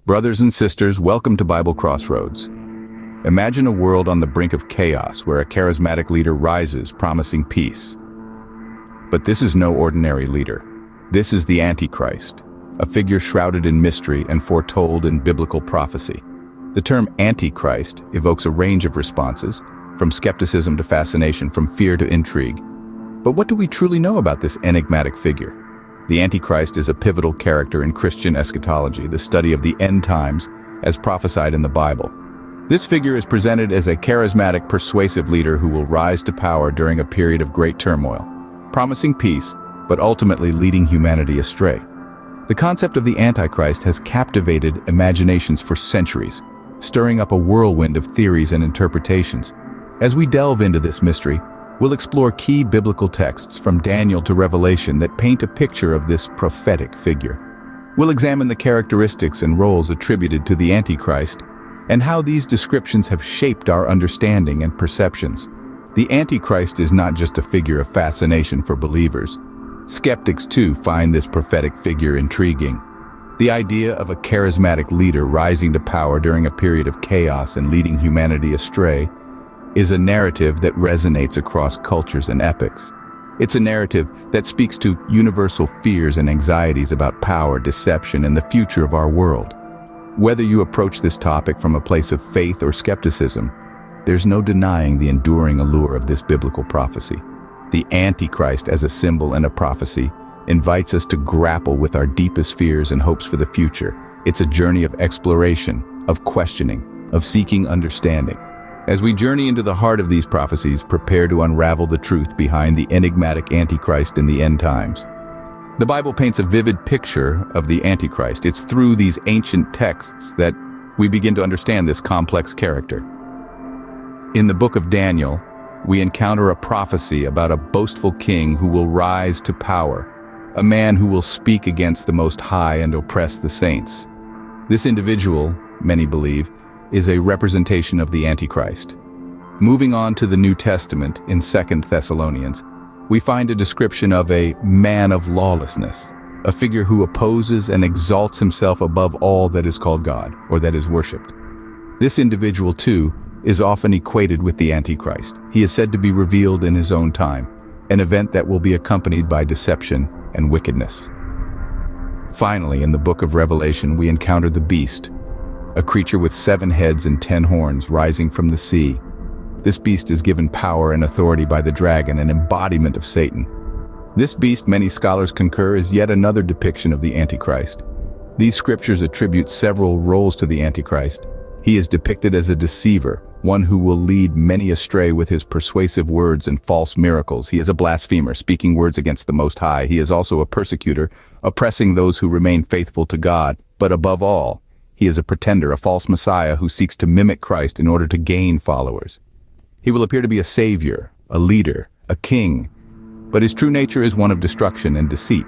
Brothers and sisters, welcome to Bible Crossroads. Imagine a world on the brink of chaos where a charismatic leader rises, promising peace. But this is no ordinary leader. This is the Antichrist, a figure shrouded in mystery and foretold in biblical prophecy. The term Antichrist evokes a range of responses, from skepticism to fascination, from fear to intrigue. But what do we truly know about this enigmatic figure? The Antichrist is a pivotal character in Christian eschatology, the study of the end times as prophesied in the Bible. This figure is presented as a charismatic, persuasive leader who will rise to power during a period of great turmoil, promising peace, but ultimately leading humanity astray. The concept of the Antichrist has captivated imaginations for centuries, stirring up a whirlwind of theories and interpretations. As we delve into this mystery, we'll explore key biblical texts from Daniel to Revelation that paint a picture of this prophetic figure. We'll examine the characteristics and roles attributed to the Antichrist and how these descriptions have shaped our understanding and perceptions. The Antichrist is not just a figure of fascination for believers. Skeptics, too, find this prophetic figure intriguing. The idea of a charismatic leader rising to power during a period of chaos and leading humanity astray is a narrative that resonates across cultures and epochs. It's a narrative that speaks to universal fears and anxieties about power, deception, and the future of our world. Whether you approach this topic from a place of faith or skepticism, there's no denying the enduring allure of this biblical prophecy. The Antichrist, as a symbol and a prophecy, invites us to grapple with our deepest fears and hopes for the future. It's a journey of exploration, of questioning, of seeking understanding. As we journey into the heart of these prophecies, prepare to unravel the truth behind the enigmatic Antichrist in the end times. The Bible paints a vivid picture of the Antichrist. It's through these ancient texts that we begin to understand this complex character. In the book of Daniel, we encounter a prophecy about a boastful king who will rise to power, a man who will speak against the Most High and oppress the saints. This individual, many believe, is a representation of the Antichrist. Moving on to the New Testament in 2 Thessalonians, we find a description of a man of lawlessness, a figure who opposes and exalts himself above all that is called God or that is worshipped. This individual, too, is often equated with the Antichrist. He is said to be revealed in his own time, an event that will be accompanied by deception and wickedness. Finally, in the book of Revelation, we encounter the beast, a creature with 7 heads and 10 horns rising from the sea. This beast is given power and authority by the dragon, an embodiment of Satan. This beast, many scholars concur, is yet another depiction of the Antichrist. These scriptures attribute several roles to the Antichrist. He is depicted as a deceiver, one who will lead many astray with his persuasive words and false miracles. He is a blasphemer, speaking words against the Most High. He is also a persecutor, oppressing those who remain faithful to God. But above all, he is a pretender, a false Messiah who seeks to mimic Christ in order to gain followers. He will appear to be a savior, a leader, a king, but his true nature is one of destruction and deceit.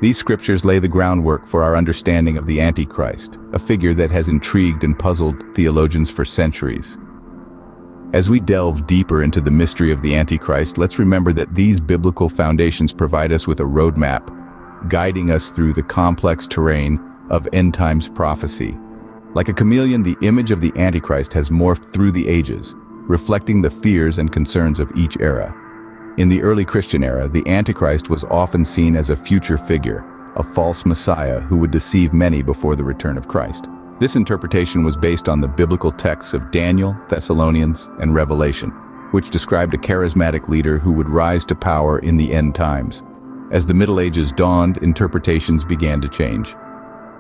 These scriptures lay the groundwork for our understanding of the Antichrist, a figure that has intrigued and puzzled theologians for centuries. As we delve deeper into the mystery of the Antichrist, let's remember that these biblical foundations provide us with a roadmap, guiding us through the complex terrain of end times prophecy. Like a chameleon, the image of the Antichrist has morphed through the ages, reflecting the fears and concerns of each era. In the early Christian era, the Antichrist was often seen as a future figure, a false Messiah who would deceive many before the return of Christ. This interpretation was based on the biblical texts of Daniel, Thessalonians, and Revelation, which described a charismatic leader who would rise to power in the end times. As the Middle Ages dawned, interpretations began to change.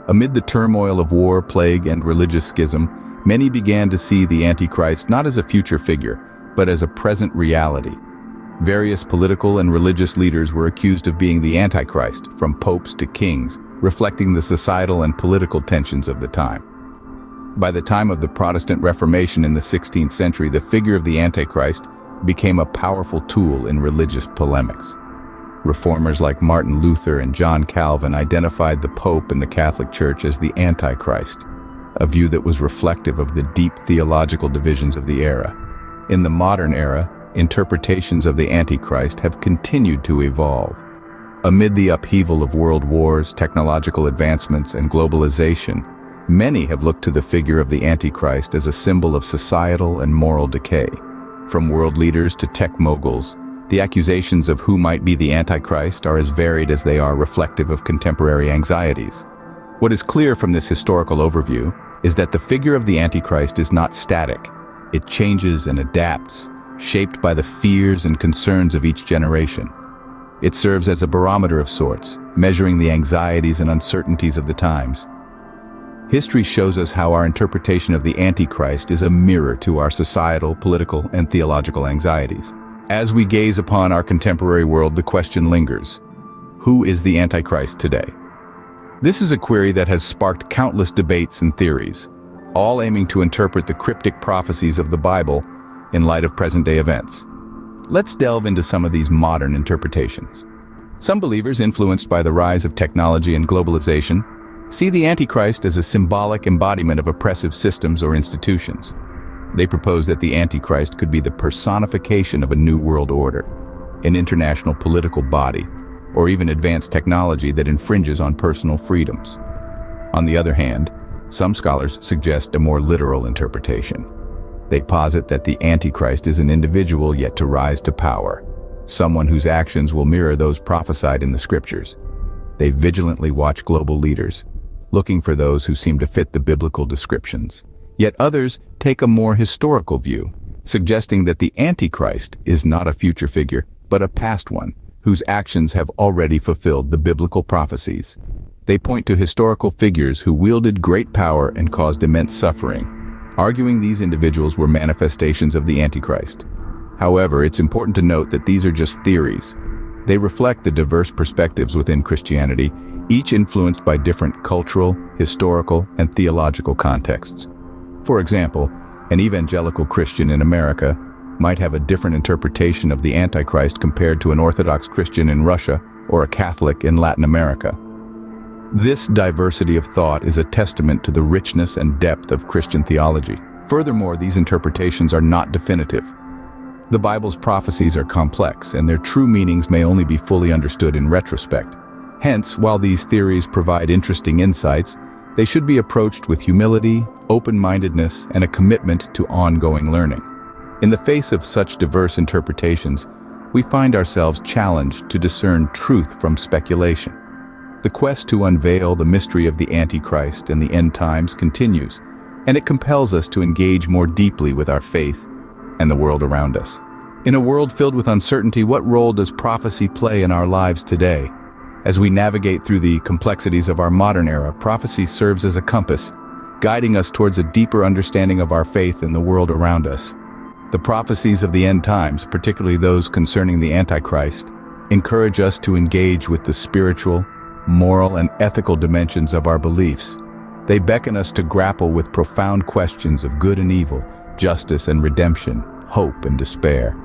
Amid the turmoil of war, plague, and religious schism, many began to see the Antichrist not as a future figure, but as a present reality. Various political and religious leaders were accused of being the Antichrist, from popes to kings, reflecting the societal and political tensions of the time. By the time of the Protestant Reformation in the 16th century, the figure of the Antichrist became a powerful tool in religious polemics. Reformers like Martin Luther and John Calvin identified the Pope and the Catholic Church as the Antichrist, a view that was reflective of the deep theological divisions of the era. In the modern era, interpretations of the Antichrist have continued to evolve. Amid the upheaval of world wars, technological advancements, and globalization, Many have looked to the figure of the Antichrist as a symbol of societal and moral decay. From world leaders to tech moguls, the accusations of who might be the Antichrist are as varied as they are reflective of contemporary anxieties. What is clear from this historical overview is that the figure of the Antichrist is not static. It changes and adapts, shaped by the fears and concerns of each generation. It serves as a barometer of sorts, measuring the anxieties and uncertainties of the times. History shows us how our interpretation of the Antichrist is a mirror to our societal, political, and theological anxieties. As we gaze upon our contemporary world, the question lingers: who is the Antichrist today? This is a query that has sparked countless debates and theories, all aiming to interpret the cryptic prophecies of the Bible in light of present-day events. Let's delve into some of these modern interpretations. Some believers, influenced by the rise of technology and globalization, see the Antichrist as a symbolic embodiment of oppressive systems or institutions. They propose that the Antichrist could be the personification of a new world order, an international political body, or even advanced technology that infringes on personal freedoms. On the other hand, some scholars suggest a more literal interpretation. They posit that the Antichrist is an individual yet to rise to power, someone whose actions will mirror those prophesied in the scriptures. They vigilantly watch global leaders, looking for those who seem to fit the biblical descriptions. Yet others take a more historical view, suggesting that the Antichrist is not a future figure, but a past one, whose actions have already fulfilled the biblical prophecies. They point to historical figures who wielded great power and caused immense suffering, arguing these individuals were manifestations of the Antichrist. However, it's important to note that these are just theories. They reflect the diverse perspectives within Christianity, each influenced by different cultural, historical, and theological contexts. For example, an evangelical Christian in America might have a different interpretation of the Antichrist compared to an Orthodox Christian in Russia or a Catholic in Latin America. This diversity of thought is a testament to the richness and depth of Christian theology. Furthermore, these interpretations are not definitive. The Bible's prophecies are complex, and their true meanings may only be fully understood in retrospect. Hence, while these theories provide interesting insights, they should be approached with humility, open-mindedness, and a commitment to ongoing learning. In the face of such diverse interpretations, we find ourselves challenged to discern truth from speculation. The quest to unveil the mystery of the Antichrist and the end times continues, and it compels us to engage more deeply with our faith and the world around us. In a world filled with uncertainty, what role does prophecy play in our lives today? As we navigate through the complexities of our modern era, prophecy serves as a compass, guiding us towards a deeper understanding of our faith and the world around us. The prophecies of the end times, particularly those concerning the Antichrist, encourage us to engage with the spiritual, moral, and ethical dimensions of our beliefs. They beckon us to grapple with profound questions of good and evil, justice and redemption, hope and despair.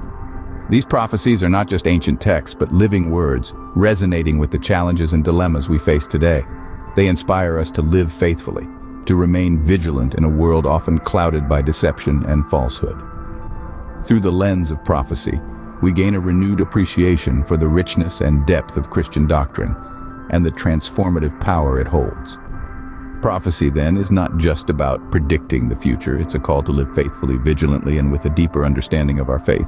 These prophecies are not just ancient texts, but living words, resonating with the challenges and dilemmas we face today. They inspire us to live faithfully, to remain vigilant in a world often clouded by deception and falsehood. Through the lens of prophecy, we gain a renewed appreciation for the richness and depth of Christian doctrine and the transformative power it holds. Prophecy, then, is not just about predicting the future. It's a call to live faithfully, vigilantly, and with a deeper understanding of our faith.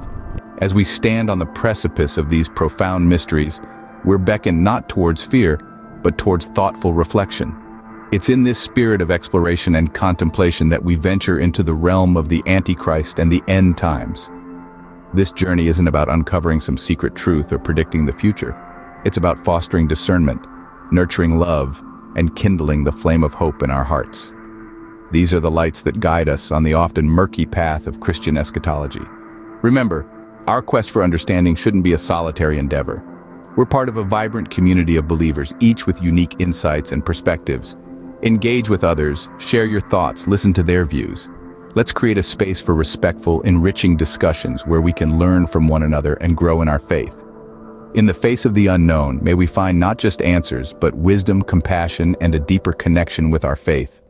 As we stand on the precipice of these profound mysteries, we're beckoned not towards fear, but towards thoughtful reflection. It's in this spirit of exploration and contemplation that we venture into the realm of the Antichrist and the end times. This journey isn't about uncovering some secret truth or predicting the future. It's about fostering discernment, nurturing love, and kindling the flame of hope in our hearts. These are the lights that guide us on the often murky path of Christian eschatology. Remember, our quest for understanding shouldn't be a solitary endeavor. We're part of a vibrant community of believers, each with unique insights and perspectives. Engage with others, share your thoughts, listen to their views. Let's create a space for respectful, enriching discussions where we can learn from one another and grow in our faith. In the face of the unknown, may we find not just answers, but wisdom, compassion, and a deeper connection with our faith.